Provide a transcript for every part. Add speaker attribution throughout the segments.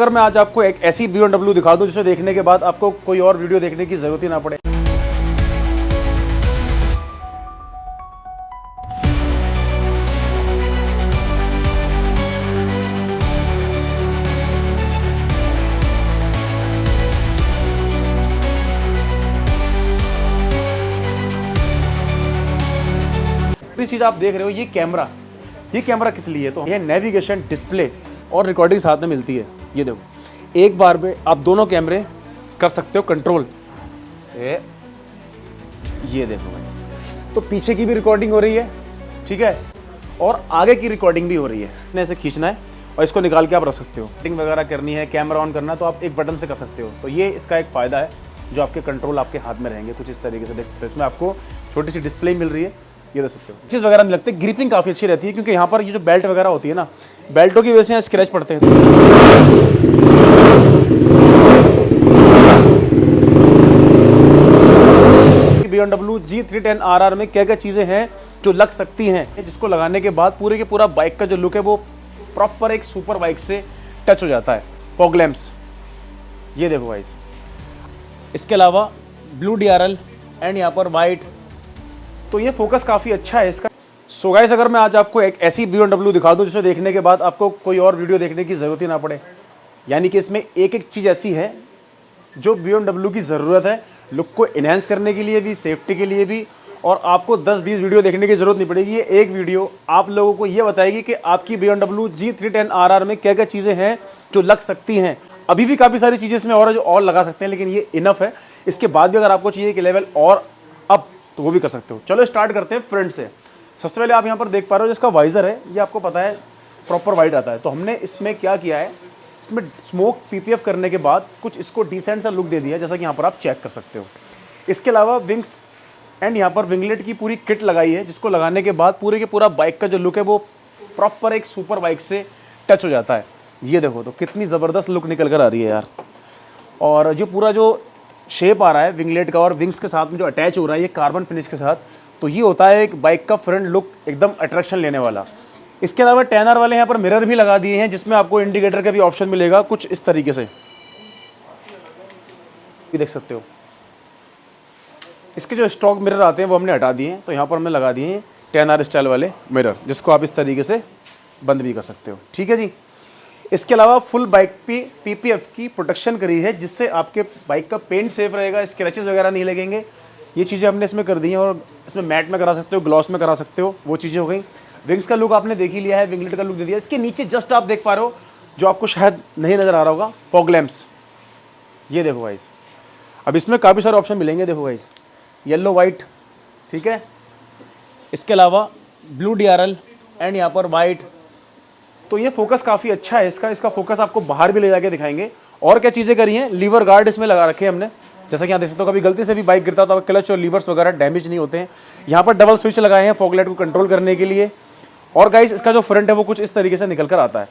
Speaker 1: अगर मैं आज आपको एक ऐसी BMW दिखा दूं जिसे देखने के बाद आपको कोई और वीडियो देखने की जरूरत ही ना पड़े। चीज आप देख रहे हो, ये कैमरा किस लिए है? तो ये नेविगेशन, डिस्प्ले और रिकॉर्डिंग साथ में मिलती है। ये देखो, एक बार में आप दोनों कैमरे कर सकते हो कंट्रोल। ये देखो भाई, तो पीछे की भी रिकॉर्डिंग हो रही है, ठीक है, और आगे की रिकॉर्डिंग भी हो रही है। ऐसे खींचना है और इसको निकाल के आप रख सकते हो। सेटिंग वगैरह करनी है, कैमरा ऑन करना है, तो आप एक बटन से कर सकते हो। तो ये इसका एक फ़ायदा है, जो आपके कंट्रोल आपके हाथ में रहेंगे कुछ इस तरीके से। देख सकते हो, इसमें आपको छोटी सी डिस्प्ले मिल रही है, ये देख सकते हो। चीज़ वगैरह नहीं लगती, ग्रिपिंग काफ़ी अच्छी रहती है, क्योंकि यहाँ पर ये जो बेल्ट वगैरह होती है ना, बेल्टों की वजह से यहाँ स्क्रैच पड़ते हैं। BMW G310RR में क्या क्या चीज़ें हैं जो लग सकती हैं, जिसको लगाने के बाद पूरे के पूरा बाइक का जो लुक है वो प्रॉपर एक सुपर बाइक से टच हो जाता है। फॉग लैंप्स, ये देखो गाइस, इसके अलावा ब्लू DRL एंड यहाँ पर वाइट, तो ये फोकस काफ़ी अच्छा है इसका। सो गाइस, अगर मैं आज आपको एक ऐसी BMW दिखा दूं जिसे देखने के बाद आपको कोई और वीडियो देखने की ज़रूरत ही ना पड़े, यानी कि इसमें एक एक चीज़ ऐसी है जो BMW की ज़रूरत है, लुक को इन्हेंस करने के लिए भी, सेफ्टी के लिए भी, और आपको 10-20 वीडियो देखने की ज़रूरत नहीं पड़ेगी। ये एक वीडियो आप लोगों को ये बताएगी कि आपकी BMW G310RR में क्या क्या चीज़ें हैं जो लग सकती हैं। अभी भी काफ़ी सारी चीज़ें इसमें और है जो और लगा सकते हैं, लेकिन ये इनफ है। इसके बाद भी अगर आपको चाहिए कि लेवल और अप, तो वो भी कर सकते हो। चलो स्टार्ट करते हैं फ्रंट से। सबसे पहले आप यहाँ पर देख पा रहे हो जिसका वाइज़र है, ये आपको पता है प्रॉपर वाइट आता है। तो हमने इसमें क्या किया है, इसमें स्मोक PPF करने के बाद कुछ इसको डिसेंट सा लुक दे दिया है, जैसा कि यहाँ पर आप चेक कर सकते हो। इसके अलावा विंग्स एंड यहाँ पर विंगलेट की पूरी किट लगाई है, जिसको लगाने के बाद पूरे के पूरा बाइक का जो लुक है वो प्रॉपर एक सुपर बाइक से टच हो जाता है। ये देखो तो कितनी ज़बरदस्त लुक निकल कर आ रही है यार। और जो पूरा जो शेप आ रहा है विंगलेट का और विंग्स के साथ में जो अटैच हो रहा है ये कार्बन फिनिश के साथ, तो ये होता है एक बाइक का फ्रंट लुक एकदम अट्रैक्शन लेने वाला। इसके अलावा 10R वाले यहाँ पर मिरर भी लगा दिए हैं, जिसमें आपको इंडिकेटर का भी ऑप्शन मिलेगा कुछ इस तरीके से, ये देख सकते हो। इसके जो स्टॉक मिरर आते हैं वो हमने हटा दिए हैं, तो यहाँ पर हमने लगा दिए हैं 10R स्टाइल वाले मिरर, जिसको आप इस तरीके से बंद भी कर सकते हो, ठीक है जी। इसके अलावा फुल बाइक पे PPF की प्रोटेक्शन करी है, जिससे आपके बाइक का पेंट सेफ रहेगा, स्क्रैचेस वगैरह नहीं लगेंगे। ये चीज़ें हमने इसमें कर दी हैं, और इसमें मैट में करा सकते हो, ग्लॉस में करा सकते हो, वो चीज़ें हो गई। विंग्स का लुक आपने देख ही लिया है, विंगलेट का लुक दे दिया। इसके नीचे जस्ट आप देख पा रहे हो, जो आपको शायद नहीं नज़र आ रहा होगा, फॉग लैंप्स, ये देखो गाइस। अब इसमें काफ़ी सारे ऑप्शन मिलेंगे, देखो गाइस, येलो वाइट, ठीक है। इसके अलावा ब्लू DRL एंड यहाँ पर वाइट, तो ये फोकस काफ़ी अच्छा है इसका फोकस आपको बाहर भी ले जाके दिखाएंगे। और क्या चीज़ें करी हैं, लीवर गार्ड इसमें लगा रखे हैं हमने, जैसा कि यहाँ देख सकते हो, कभी गलती से भी बाइक गिरता तो क्लच और लीवर्स वगैरह डैमेज नहीं होते हैं। यहाँ पर डबल स्विच लगाए हैं फॉग लाइट को कंट्रोल करने के लिए। और गाइस, इसका जो फ्रंट है वो कुछ इस तरीके से निकल कर आता है।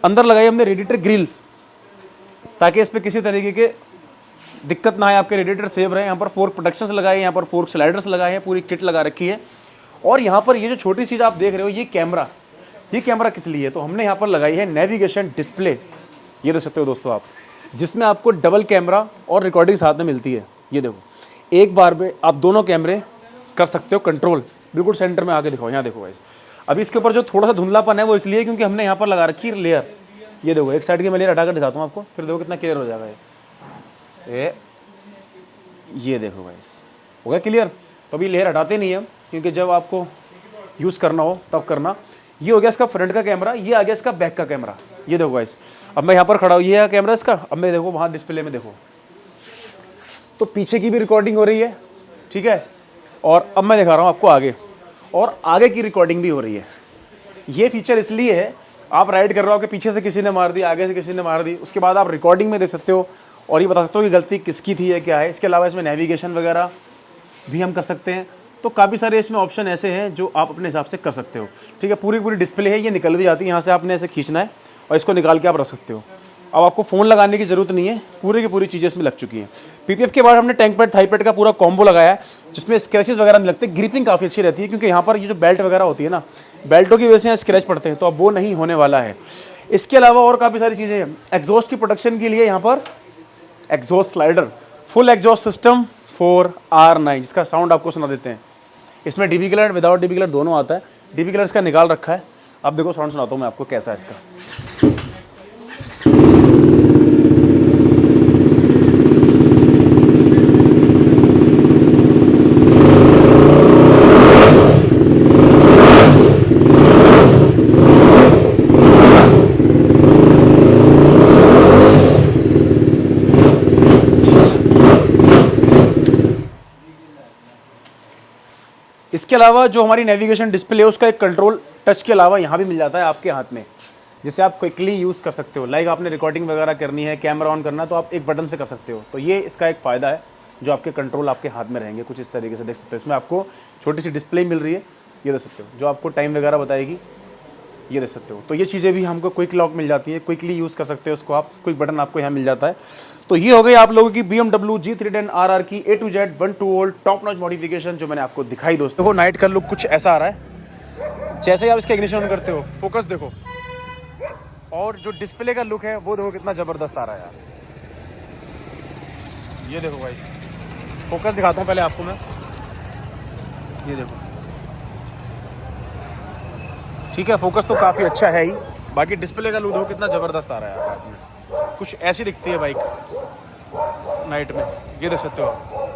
Speaker 1: अंदर लगाई हमने रेडिएटर ग्रिल, ताकि इस पर किसी तरीके के दिक्कत ना आए, आपके रेडिएटर सेव रहे। यहाँ पर फोर्क प्रोटेक्शंस लगाए हैं, यहाँ पर फोर्क स्लाइडर्स लगाए हैं, पूरी किट लगा रखी है। और यहाँ पर ये जो छोटी चीज़ आप देख रहे हो, ये कैमरा किस लिए है? तो हमने यहाँ पर लगाई है नेविगेशन डिस्प्ले, ये देख सकते हो दोस्तों आप, जिसमें आपको डबल कैमरा और रिकॉर्डिंग साथ में मिलती है। ये देखो, एक बार में आप दोनों कैमरे कर सकते हो कंट्रोल। बिल्कुल सेंटर में आके दिखाओ, यहाँ देखो गाइस। अभी इसके ऊपर जो थोड़ा सा धुंधलापन है वो इसलिए क्योंकि हमने यहाँ पर लगा रखी है लेयर। ये देखो, एक साइड की मैं लेयर हटा कर दिखाता हूँ आपको, फिर देखो कितना क्लियर हो जाएगा ये देखो गाइस, हो गया क्लियर। तो अभी लेयर हटाते नहीं हम, क्योंकि जब आपको यूज़ करना हो तब करना। ये हो गया इसका फ्रंट का कैमरा, ये आ गया इसका बैक का कैमरा। ये देखो गाइस, अब मैं यहाँ पर खड़ा हूँ, ये है कैमरा इसका। अब मैं देखो वहाँ डिस्प्ले में देखो, तो पीछे की भी रिकॉर्डिंग हो रही है, ठीक है। और अब मैं दिखा रहा हूँ आपको आगे, और आगे की रिकॉर्डिंग भी हो रही है। ये फीचर इसलिए है, आप राइड कर रहे हो कि पीछे से किसी ने मार दी, आगे से किसी ने मार दी, उसके बाद आप रिकॉर्डिंग में दे सकते हो और ये बता सकते हो कि गलती किसकी थी या क्या है। इसके अलावा इसमें नेविगेशन वगैरह भी हम कर सकते हैं। तो काफ़ी सारे इसमें ऑप्शन ऐसे हैं जो आप अपने हिसाब से कर सकते हो, ठीक है। पूरी डिस्प्ले है, ये निकल भी जाती है, यहाँ से आपने ऐसे खींचना है और इसको निकाल के आप रख सकते हो। अब आपको फ़ोन लगाने की ज़रूरत नहीं है, पूरी की पूरी चीज़ें इसमें लग चुकी हैं। PPF के बाद हमने टैंक पैड, थाई पैड का पूरा कॉम्बो लगाया है, जिसमें स्क्रैचेस वगैरह नहीं लगते। ग्रिपिंग काफ़ी अच्छी रहती है, क्योंकि यहाँ पर ये जो बेल्ट वगैरह होती है ना, बेल्टों की वजह से यहाँ स्क्रैच पड़ते हैं, तो अब वो नहीं होने वाला है। इसके अलावा और काफ़ी सारी चीज़ें हैं। एग्जॉस्ट की प्रोटेक्शन के लिए यहाँ पर exhaust slider, full exhaust system 4R9, जिसका साउंड आपको सुना देते हैं। इसमें dB colour without dB colour दोनों आता है। डीबी कलर इसका निकाल रखा है। अब देखो साउंड सुनाता हूँ मैं आपको कैसा है इसका। इसके अलावा जो हमारी नेविगेशन डिस्प्ले है उसका एक कंट्रोल टच के अलावा यहाँ भी मिल जाता है आपके हाथ में, जिससे आप क्विकली यूज़ कर सकते हो। लाइक आपने रिकॉर्डिंग वगैरह करनी है, कैमरा ऑन करना है, तो आप एक बटन से कर सकते हो। तो ये इसका एक फ़ायदा है, जो आपके कंट्रोल आपके हाथ में रहेंगे कुछ इस तरीके से। देख सकते हो इसमें आपको छोटी सी डिस्प्ले मिल रही है, ये देख सकते हो, जो आपको टाइम वगैरह बताएगी, ये देख सकते हो। तो ये चीज़ें भी हमको क्विक लॉक मिल जाती है, क्विकली यूज़ कर सकते हो उसको आप, क्विक बटन आपको यहाँ मिल जाता है। तो ये हो गई आप लोगों की BMW G310 RR की A to Z 1 2 volt top notch modification जो मैंने आपको दिखाई। दोस्तों देखो नाइट का लुक कुछ ऐसा आ रहा है। जैसे ही आप इसका इग्निशन ऑन करते हो, फोकस देखो, और जो डिस्प्ले का लुक है वो देखो कितना ज़बरदस्त आ रहा है यार। ये देखो गाइस, फोकस दिखाता हूँ पहले आपको मैं, ये देखो, ठीक है, फोकस तो काफ़ी अच्छा है ही। बाकी डिस्प्ले का लुक देखो कितना ज़बरदस्त आ रहा है यार। कुछ ऐसी दिखती है बाइक नाइट में, ये देख सकते हो आप।